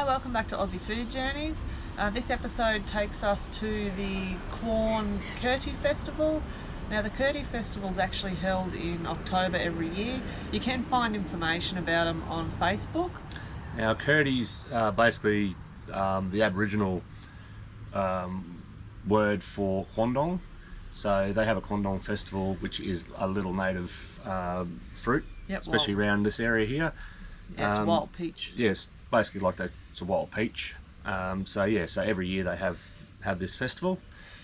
welcome back to Aussie Food Journeys. This episode takes us to the Quorn Curti Festival. Now the Curti Festival is actually held in October every year. You can find information about them on Facebook. Now Curti's basically the Aboriginal word for quandong. So they have a quandong festival, which is a little native fruit, especially around this area here. Yeah, it's wild peach. Yes, basically like it's a wild peach. So every year they have this festival.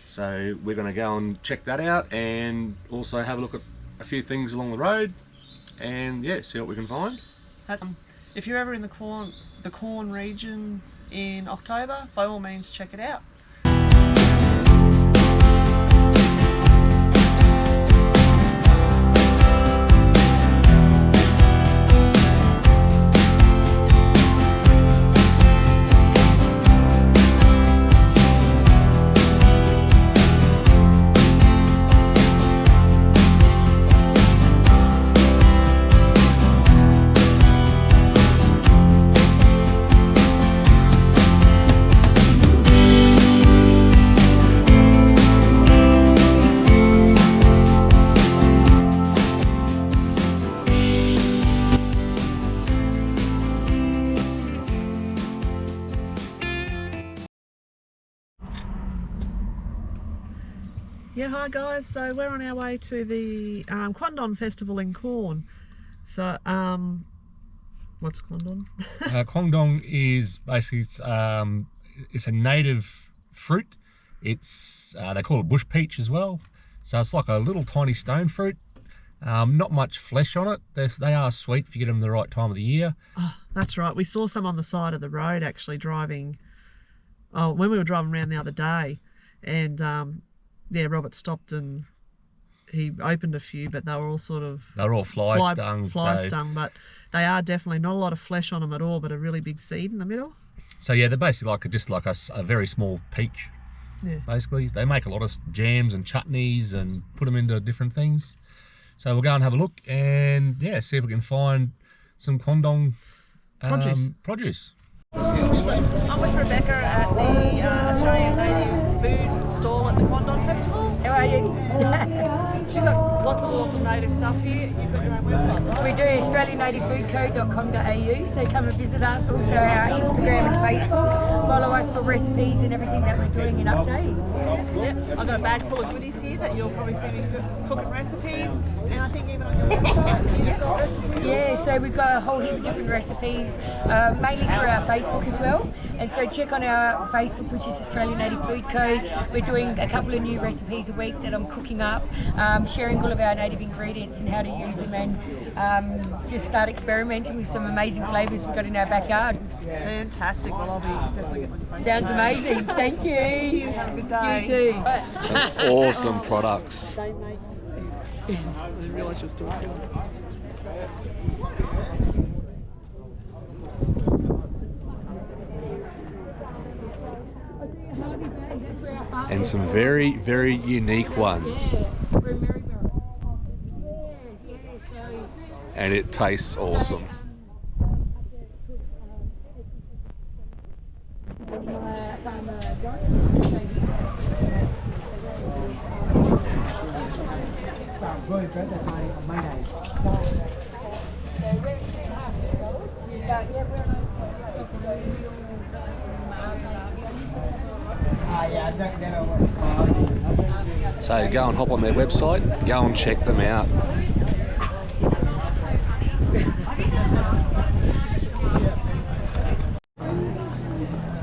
So we're going to go and check that out, and also have a look at a few things along the road, and see what we can find. If you're ever in the Quorn region in October, by all means check it out. Yeah, hi guys. So we're on our way to the Quandong Festival in Quorn. So, what's Quandong? Quandong is basically it's a native fruit. It's they call it bush peach as well. So it's like a little tiny stone fruit. Not much flesh on it. They are sweet if you get them the right time of the year. Oh, that's right. We saw some on the side of the road actually driving. Oh, when we were driving around the other day, and Robert stopped and he opened a few, but they were all fly stung, but they are definitely not a lot of flesh on them at all, but a really big seed in the middle. So yeah, they're basically just like a very small peach. Yeah. Basically, they make a lot of jams and chutneys and put them into different things. So we'll go and have a look and see if we can find some Quandong produce. So I'm with Rebecca at the Australian Native Food stall at the Quandong Festival. How are you? She's got lots of awesome native stuff here. You've got your own website, right? We do australiannativefoodco.com.au, so come and visit us. Also our Instagram and Facebook. Follow us for recipes and everything that we're doing in updates. Yep, I've got a bag full of goodies here that you'll probably see me cooking recipes, and I think even on your website you've got recipes. Yeah, so we've got a whole heap of different recipes, mainly through our Facebook as well. And so check on our Facebook, which is Australian Native Food Co. We're doing a couple of new recipes a week that I'm cooking up, sharing all of our native ingredients and how to use them, and just start experimenting with some amazing flavours we've got in our backyard. Fantastic. Well, I'll be definitely getting my phone. Sounds amazing. Thank you. Thank you. Have a good day. You too. Some awesome products. I didn't realise you were still recording. And some very, very unique ones. And it tastes awesome. So go and hop on their website, go and check them out.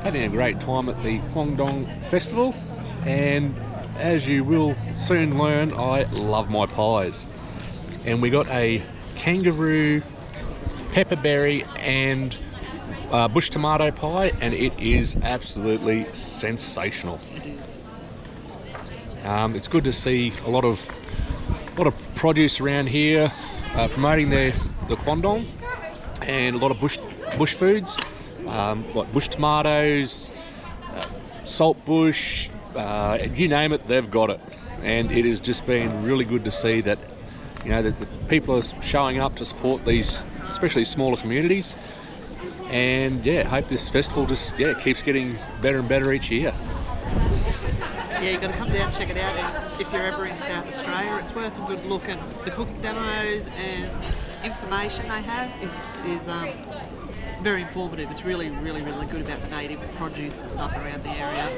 Having a great time at the Quandong Festival, and as you will soon learn, I love my pies. And we got a kangaroo, pepperberry and bush tomato pie, and it is absolutely sensational. It is. It's good to see a lot of produce around here promoting the Quandong, and a lot of bush foods, like bush tomatoes, salt bush, you name it, they've got it. And it has just been really good to see that, that the people are showing up to support these, especially smaller communities. And yeah, hope this festival just keeps getting better and better each year. Yeah, you've got to come down and check it out if you're ever in South Australia. It's worth a good look, and the cooking demos and information they have is very informative. It's really good about the native produce and stuff around the area.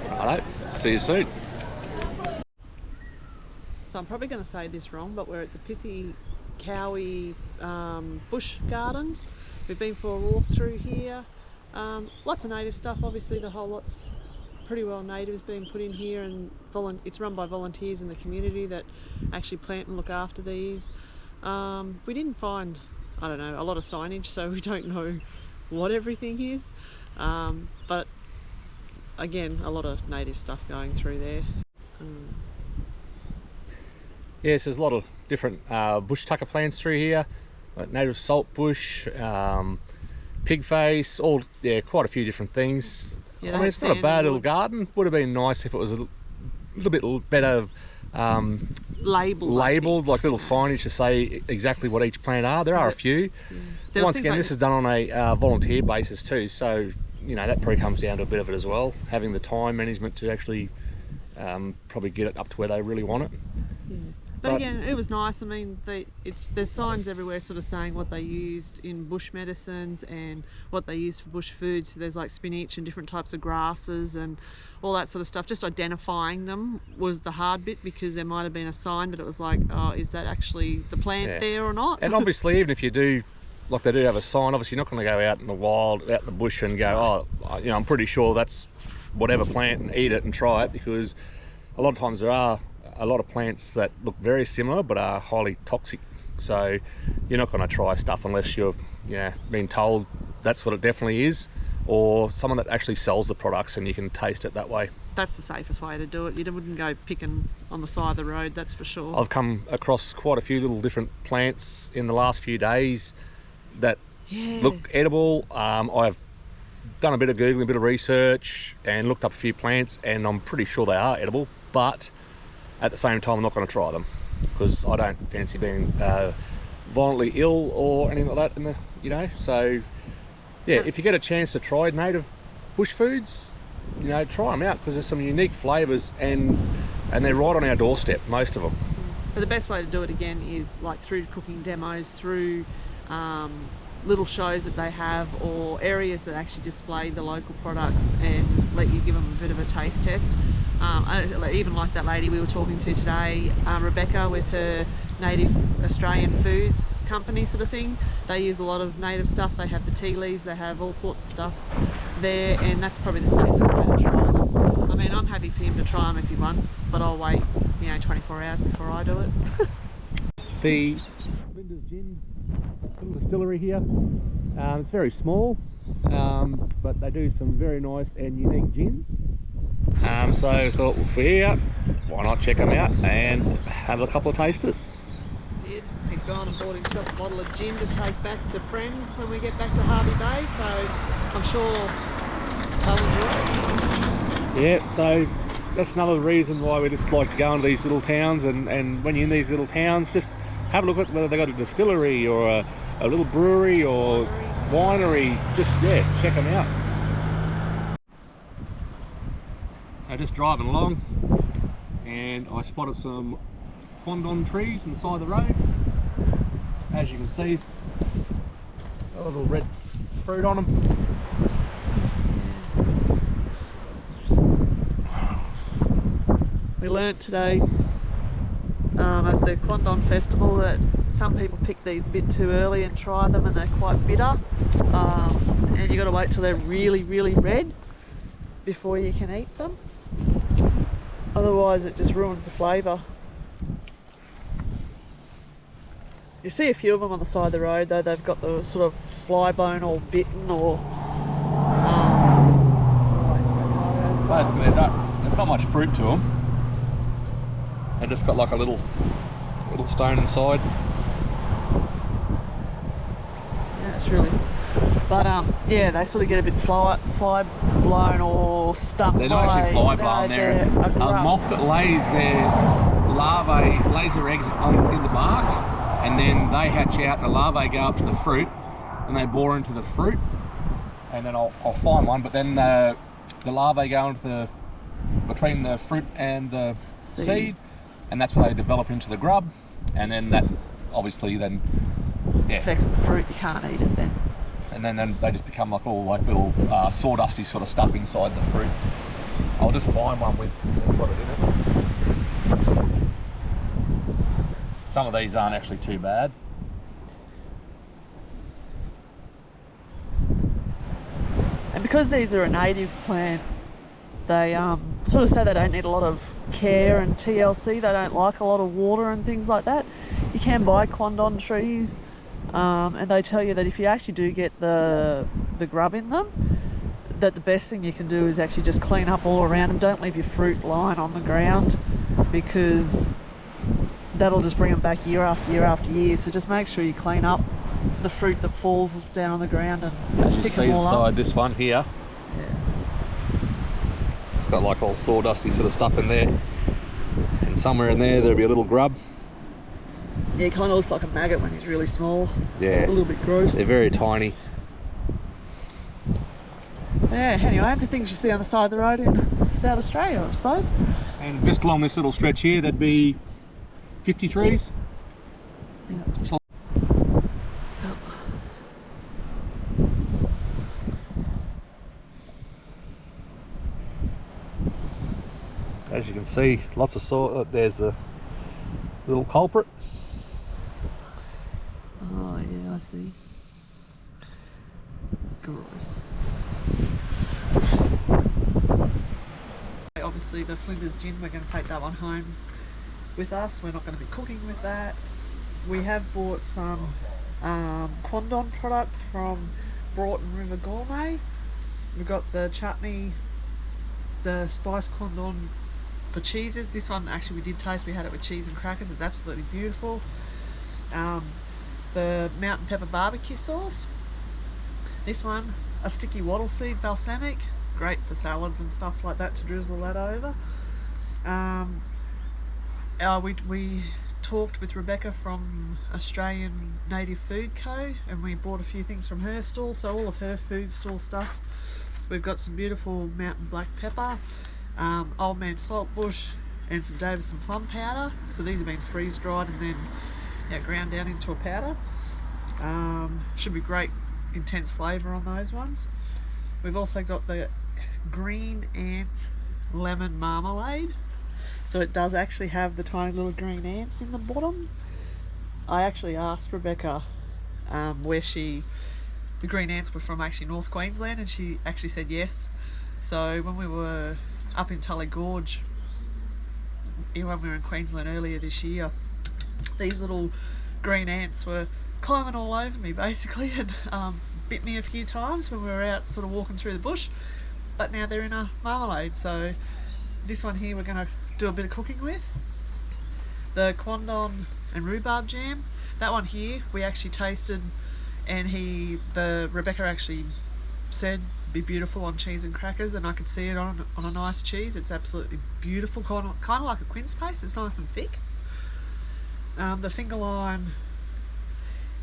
Righto, see you soon. So I'm probably going to say this wrong, but we're at the Pithi Cowie Bush Gardens. We've been for a walk through here. Lots of native stuff, obviously the whole lot's pretty well natives being put in here, and it's run by volunteers in the community that actually plant and look after these. We didn't find, I don't know, a lot of signage, so we don't know what everything is, but again, a lot of native stuff going through there. Yes, there's a lot of different bush tucker plants through here, like native saltbush, pigface, quite a few different things. Yeah, I mean, it's not a bad little garden. Would have been nice if it was a little bit better labelled, like little signage to say exactly what each plant are. There are a few. Yeah. Once again, this is done on a volunteer basis too, so you know that probably comes down to a bit of it as well. Having the time management to actually probably get it up to where they really want it. Yeah. But again, it was nice. I mean, there's signs everywhere sort of saying what they used in bush medicines and what they used for bush foods. So there's like spinach and different types of grasses and all that sort of stuff. Just identifying them was the hard bit, because there might have been a sign, but it was like, oh, is that actually the plant there or not? And obviously, even if you do, like they do have a sign, obviously you're not going to go out in the wild, out in the bush and go, oh, you know, I'm pretty sure that's whatever plant, and eat it and try it, because a lot of times there are a lot of plants that look very similar but are highly toxic, so you're not going to try stuff unless you're being told that's what it definitely is, or someone that actually sells the products and you can taste it that way. That's the safest way to do it. You wouldn't go picking on the side of the road, that's for sure. I've come across quite a few little different plants in the last few days that look edible. I've done a bit of Googling, a bit of research and looked up a few plants, and I'm pretty sure they are edible, but at the same time I'm not going to try them because I don't fancy being violently ill or anything like that so if you get a chance to try native bush foods, try them out, because there's some unique flavors and they're right on our doorstep, most of them. But the best way to do it again is like through cooking demos, through little shows that they have, or areas that actually display the local products and let you give them a bit of a taste test. Even like that lady we were talking to today, Rebecca, with her native Australian foods company sort of thing. They use a lot of native stuff. They have the tea leaves, they have all sorts of stuff there, and that's probably the safest way to try them. I mean, I'm happy for him to try them if he wants, but I'll wait 24 hours before I do it. The Linda's Gin little distillery here, it's very small, but they do some very nice and unique gins. So I thought, if we're here, why not check them out and have a couple of tasters. He's gone and bought himself a bottle of gin to take back to friends when we get back to Harvey Bay, so I'm sure they'll enjoy it. Yeah, so that's another reason why we just like to go into these little towns, and when you're in these little towns, just have a look at whether they've got a distillery or a little brewery or winery. Just check them out. So just driving along, and I spotted some quandong trees on the side of the road. As you can see, got a little red fruit on them. We learnt today at the Quandong Festival that some people pick these a bit too early and try them, and they're quite bitter, and you've got to wait till they're really red before you can eat them. Otherwise it just ruins the flavour. You see a few of them on the side of the road though, they've got the sort of fly bone or bitten or... Basically there's not much fruit to them. They just got like a little stone inside. Yeah, it's really... But they sort of get a bit fly blown or stuck. They're not actually fly blown. They're a moth that lays their eggs in the bark, and then they hatch out and the larvae go up to the fruit, and they bore into the fruit, and then I'll find one, but then the larvae go into between the fruit and the seed, and that's where they develop into the grub, and then that obviously then affects the fruit. You can't eat it then. And then they just become like all like little sawdusty sort of stuff inside the fruit. I'll just find one with that's got it in it. Some of these aren't actually too bad. And because these are a native plant, they sort of say they don't need a lot of care and TLC. They don't like a lot of water and things like that. You can buy quandon trees, and they tell you that if you actually do get the grub in them, that the best thing you can do is actually just clean up all around them. Don't leave your fruit lying on the ground, because that'll just bring them back year after year after year. So just make sure you clean up the fruit that falls down on the ground and as you pick see them all inside up. this one here, it's got like all sawdusty sort of stuff in there, and somewhere in there'll be a little grub. Yeah, it kind of looks like a maggot when he's really small. Yeah, It's a little bit gross. they're very tiny. Yeah, anyway, the things you see on the side of the road in South Australia, I suppose. And just along this little stretch here, there'd be 50 trees. Yeah. So as you can see, lots of saw. There's the little culprit. Oh yeah, I see. Gross. Obviously the Flinders gin, we're going to take that one home with us. We're not going to be cooking with that. We have bought some quandon products from Broughton River Gourmet. We've got the chutney, the spice quandon for cheeses. This one actually we did taste, we had it with cheese and crackers. It's absolutely beautiful. The mountain pepper barbecue sauce. This one, a sticky wattle seed balsamic, great for salads and stuff like that, to drizzle that over. We talked with Rebecca from Australian Native Food Co, and we bought a few things from her stall, so all of her food stall stuff. We've got some beautiful mountain black pepper, Old Man Saltbush, and some Davison plum powder. So these have been freeze dried and then ground down into a powder. Should be great intense flavour on those ones. We've also got the green ant lemon marmalade. So it does actually have the tiny little green ants in the bottom. I actually asked Rebecca where the green ants were from, actually North Queensland, and she actually said yes. So when we were up in Tully Gorge, when we were in Queensland earlier this year, these little green ants were climbing all over me basically, and bit me a few times when we were out sort of walking through the bush, but now they're in a marmalade. So this one here we're going to do a bit of cooking with. The quandon and rhubarb jam, that one here we actually tasted, and Rebecca actually said be beautiful on cheese and crackers, and I could see it on a nice cheese. It's absolutely beautiful, kind of like a quince paste. It's nice and thick. The finger lime,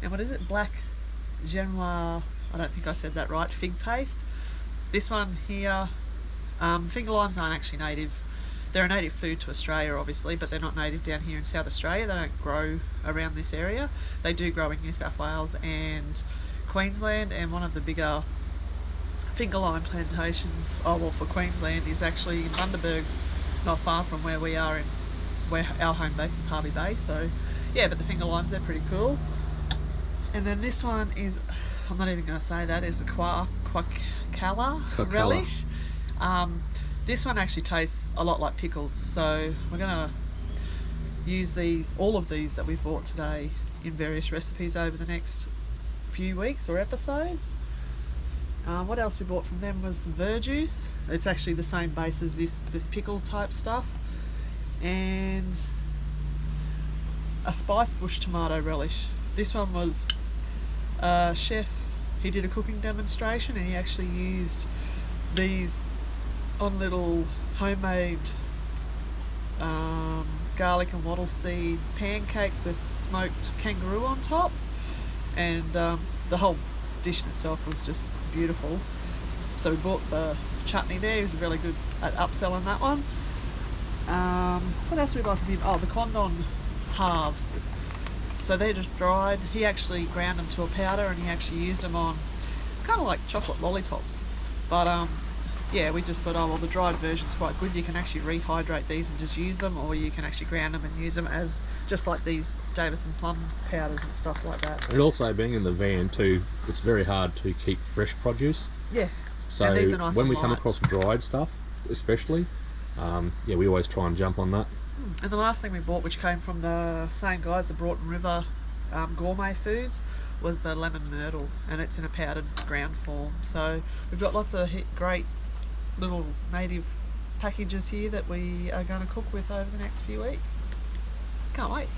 and what is it, black genoise, I don't think I said that right, fig paste. This one here, finger limes aren't actually native. They're a native food to Australia obviously, but they're not native down here in South Australia. They don't grow around this area. They do grow in New South Wales and Queensland, and one of the bigger finger lime plantations, for Queensland, is actually in Bundaberg, not far from where we are, where our home base is Harvey Bay. So yeah, but the finger limes, they're pretty cool. And then this one is, I'm not even going to say that, is a quackala relish. This one actually tastes a lot like pickles, so we're going to use all of these that we've bought today in various recipes over the next few weeks or episodes. What else we bought from them was some verjuice. It's actually the same base as this pickles type stuff, and a spice bush tomato relish. This one was a chef, he did a cooking demonstration, and he actually used these on little homemade garlic and wattle seed pancakes with smoked kangaroo on top, and the whole dish in itself was just beautiful. So we bought the chutney there. He was really good at upselling that one. What else did we buy from him? Oh, the Condon halves. So they're just dried. He actually ground them to a powder and he actually used them on kind of like chocolate lollipops. But yeah, we just thought, oh well, the dried version's quite good. You can actually rehydrate these and just use them, or you can actually ground them and use them as just like these Davison plum powders and stuff like that. And also being in the van too, it's very hard to keep fresh produce. Yeah. So And these are nice when and we come light. across dried stuff, especially, yeah, we always try and jump on that. And the last thing we bought, which came from the same guys, the Broughton River Gourmet Foods, was the lemon myrtle, and it's in a powdered ground form. So we've got lots of great little native packages here that we are going to cook with over the next few weeks. Can't wait.